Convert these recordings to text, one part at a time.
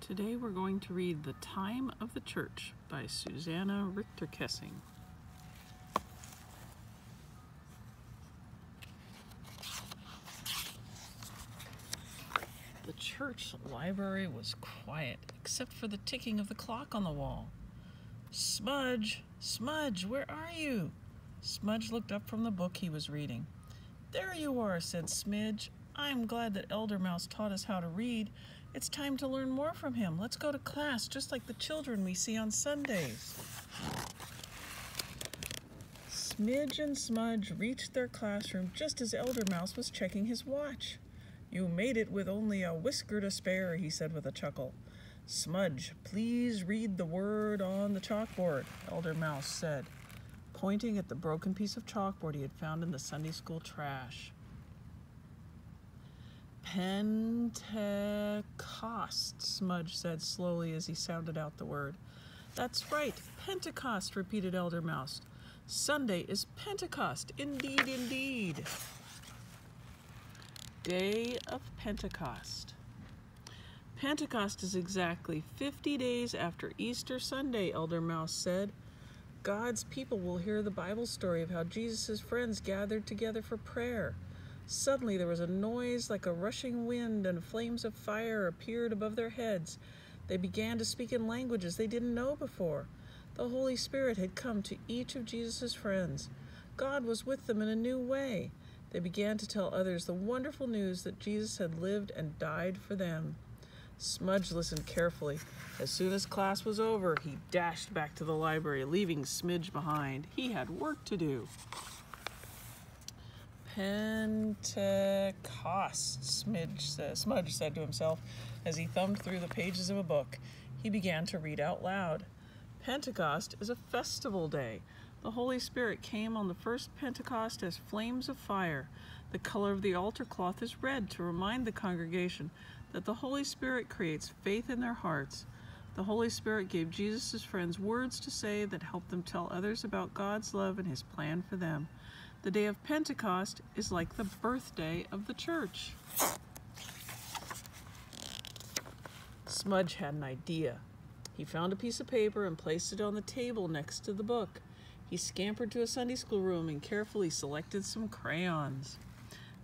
Today we're going to read The Time of the Church by Susanna Richterkessing. The church library was quiet, except for the ticking of the clock on the wall. "Smudge! Smudge, where are you?" Smudge looked up from the book he was reading. "There you are," said Smidge. "I'm glad that Elder Mouse taught us how to read. It's time to learn more from him. Let's go to class, just like the children we see on Sundays." Smidge and Smudge reached their classroom just as Elder Mouse was checking his watch. "You made it with only a whisker to spare," he said with a chuckle. "Smudge, please read the word on the chalkboard," Elder Mouse said, pointing at the broken piece of chalkboard he had found in the Sunday school trash. "Pentecost," Smudge said slowly as he sounded out the word. "That's right, Pentecost," repeated Elder Mouse. "Sunday is Pentecost, indeed, indeed." Day of Pentecost. Pentecost is exactly 50 days after Easter Sunday, Elder Mouse said. God's people will hear the Bible story of how Jesus' friends gathered together for prayer. Suddenly there was a noise like a rushing wind, and flames of fire appeared above their heads. They began to speak in languages they didn't know before. The Holy Spirit had come to each of Jesus' friends. God was with them in a new way. They began to tell others the wonderful news that Jesus had lived and died for them. Smudge listened carefully. As soon as class was over, he dashed back to the library, leaving Smidge behind. He had work to do. "Pentecost," Smudge said to himself as he thumbed through the pages of a book. He began to read out loud. Pentecost is a festival day. The Holy Spirit came on the first Pentecost as flames of fire. The color of the altar cloth is red to remind the congregation that the Holy Spirit creates faith in their hearts. The Holy Spirit gave Jesus' friends words to say that helped them tell others about God's love and His plan for them. The day of Pentecost is like the birthday of the church. Smudge had an idea. He found a piece of paper and placed it on the table next to the book. He scampered to a Sunday school room and carefully selected some crayons.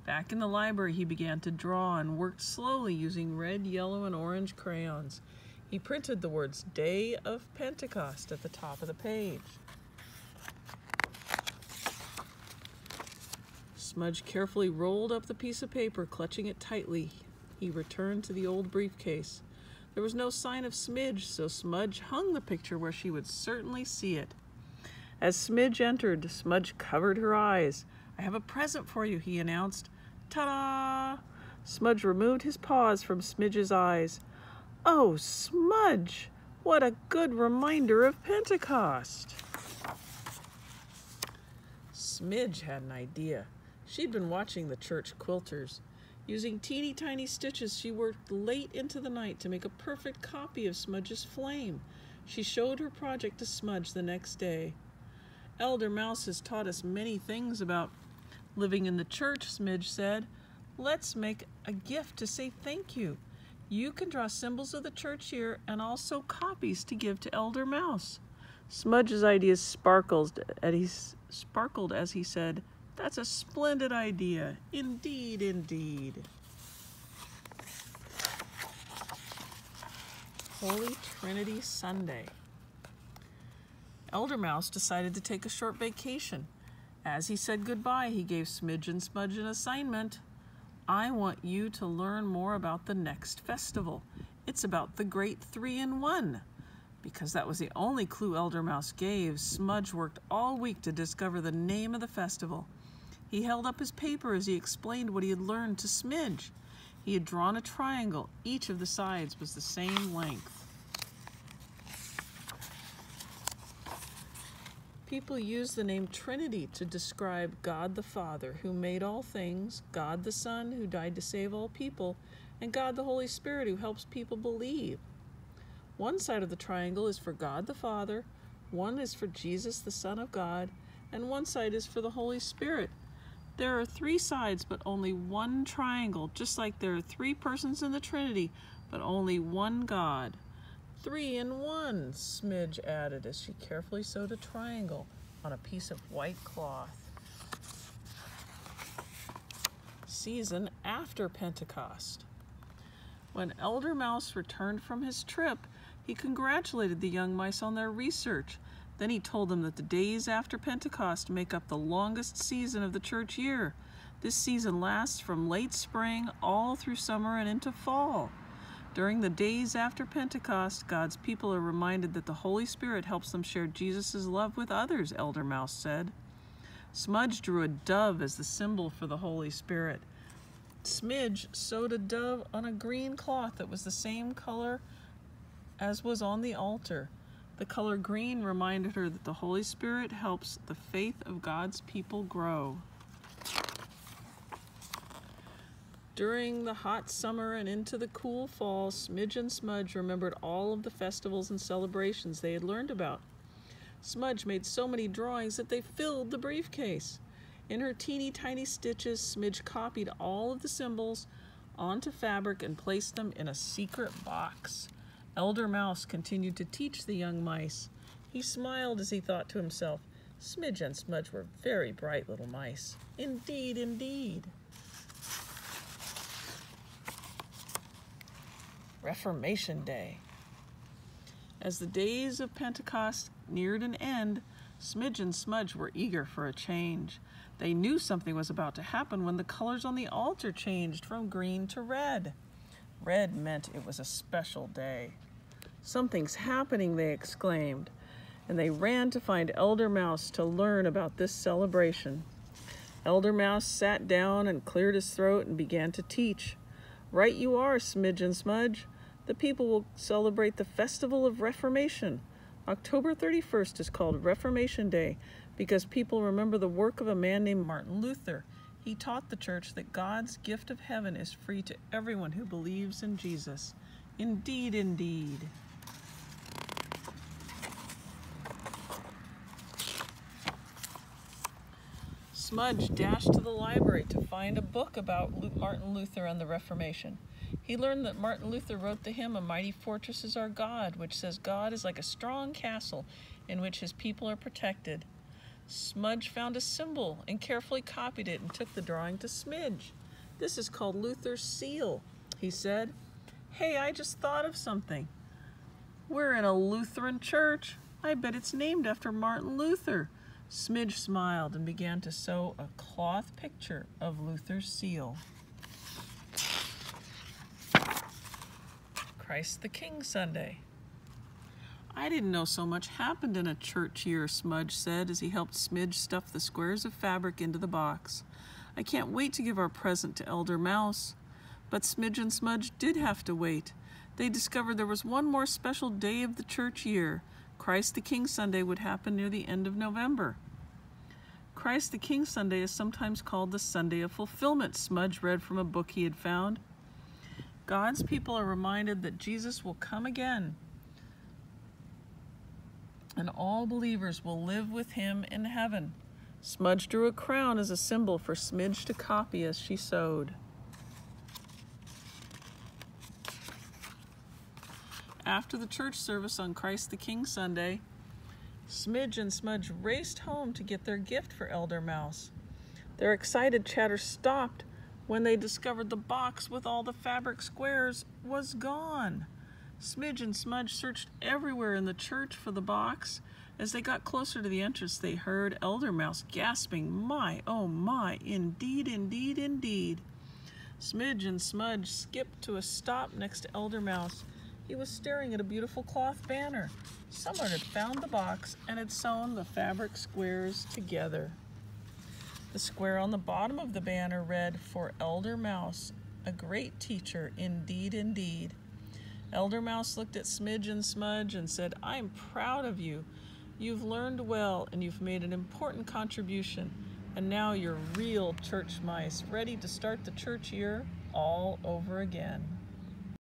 Back in the library, he began to draw and worked slowly using red, yellow, and orange crayons. He printed the words "Day of Pentecost" at the top of the page. Smudge carefully rolled up the piece of paper, clutching it tightly. He returned to the old briefcase. There was no sign of Smidge, so Smudge hung the picture where she would certainly see it. As Smidge entered, Smudge covered her eyes. "I have a present for you," he announced. "Ta-da!" Smudge removed his paws from Smidge's eyes. "Oh, Smudge, what a good reminder of Pentecost!" Smidge had an idea. She'd been watching the church quilters. Using teeny tiny stitches, she worked late into the night to make a perfect copy of Smudge's flame. She showed her project to Smudge the next day. "Elder Mouse has taught us many things about living in the church," Smidge said. "Let's make a gift to say thank you. You can draw symbols of the church here and also copies to give to Elder Mouse." Smudge's ideas sparkled as he said, "That's a splendid idea. Indeed, indeed." Holy Trinity Sunday. Elder Mouse decided to take a short vacation. As he said goodbye, he gave Smidge and Smudge an assignment. "I want you to learn more about the next festival. It's about the Great 3-in-1. Because that was the only clue Elder Mouse gave, Smudge worked all week to discover the name of the festival. He held up his paper as he explained what he had learned to Smidge. He had drawn a triangle. Each of the sides was the same length. People use the name Trinity to describe God the Father, who made all things, God the Son, who died to save all people, and God the Holy Spirit, who helps people believe. One side of the triangle is for God the Father, one is for Jesus, the Son of God, and one side is for the Holy Spirit. There are 3 sides, but only one triangle, just like there are 3 persons in the Trinity, but only one God. 3 in 1, Smidge added as she carefully sewed a triangle on a piece of white cloth. Season after Pentecost. When Elder Mouse returned from his trip, he congratulated the young mice on their research. Then he told them that the days after Pentecost make up the longest season of the church year. This season lasts from late spring all through summer and into fall. During the days after Pentecost, God's people are reminded that the Holy Spirit helps them share Jesus' love with others, Elder Mouse said. Smudge drew a dove as the symbol for the Holy Spirit. Smidge sewed a dove on a green cloth that was the same color as was on the altar. The color green reminded her that the Holy Spirit helps the faith of God's people grow. During the hot summer and into the cool fall, Smidge and Smudge remembered all of the festivals and celebrations they had learned about. Smudge made so many drawings that they filled the briefcase. In her teeny tiny stitches, Smidge copied all of the symbols onto fabric and placed them in a secret box. Elder Mouse continued to teach the young mice. He smiled as he thought to himself, Smidge and Smudge were very bright little mice. Indeed, indeed. Reformation Day. As the days of Pentecost neared an end, Smidge and Smudge were eager for a change. They knew something was about to happen when the colors on the altar changed from green to red. Red meant it was a special day. Something's happening, they exclaimed, and they ran to find Elder Mouse to learn about this celebration. Elder Mouse sat down and cleared his throat and began to teach. Right you are, Smidge and Smudge. The people will celebrate the Festival of Reformation. October 31st is called Reformation Day because people remember the work of a man named Martin Luther. He taught the church that God's gift of heaven is free to everyone who believes in Jesus. Indeed, indeed. Smudge dashed to the library to find a book about Martin Luther and the Reformation. He learned that Martin Luther wrote the hymn, "A Mighty Fortress is Our God," which says God is like a strong castle in which his people are protected. Smudge found a symbol and carefully copied it and took the drawing to Smidge. "This is called Luther's seal," he said. "Hey, I just thought of something. We're in a Lutheran church. I bet it's named after Martin Luther." Smidge smiled and began to sew a cloth picture of Luther's seal. Christ the King Sunday. "I didn't know so much happened in a church year," Smudge said as he helped Smidge stuff the squares of fabric into the box. "I can't wait to give our present to Elder Mouse." But Smidge and Smudge did have to wait. They discovered there was one more special day of the church year. Christ the King Sunday would happen near the end of November. Christ the King Sunday is sometimes called the Sunday of Fulfillment, Smudge read from a book he had found. God's people are reminded that Jesus will come again, and all believers will live with him in heaven. Smudge drew a crown as a symbol for Smidge to copy as she sewed. After the church service on Christ the King Sunday, Smidge and Smudge raced home to get their gift for Elder Mouse. Their excited chatter stopped when they discovered the box with all the fabric squares was gone. Smidge and Smudge searched everywhere in the church for the box. As they got closer to the entrance, they heard Elder Mouse gasping, "My, oh my, indeed, indeed, indeed." Smidge and Smudge skipped to a stop next to Elder Mouse. He was staring at a beautiful cloth banner. Someone had found the box and had sewn the fabric squares together. The square on the bottom of the banner read, "For Elder Mouse, a great teacher, indeed, indeed." Elder Mouse looked at Smidge and Smudge and said, "I'm proud of you. You've learned well and you've made an important contribution. And now you're real church mice, ready to start the church year all over again."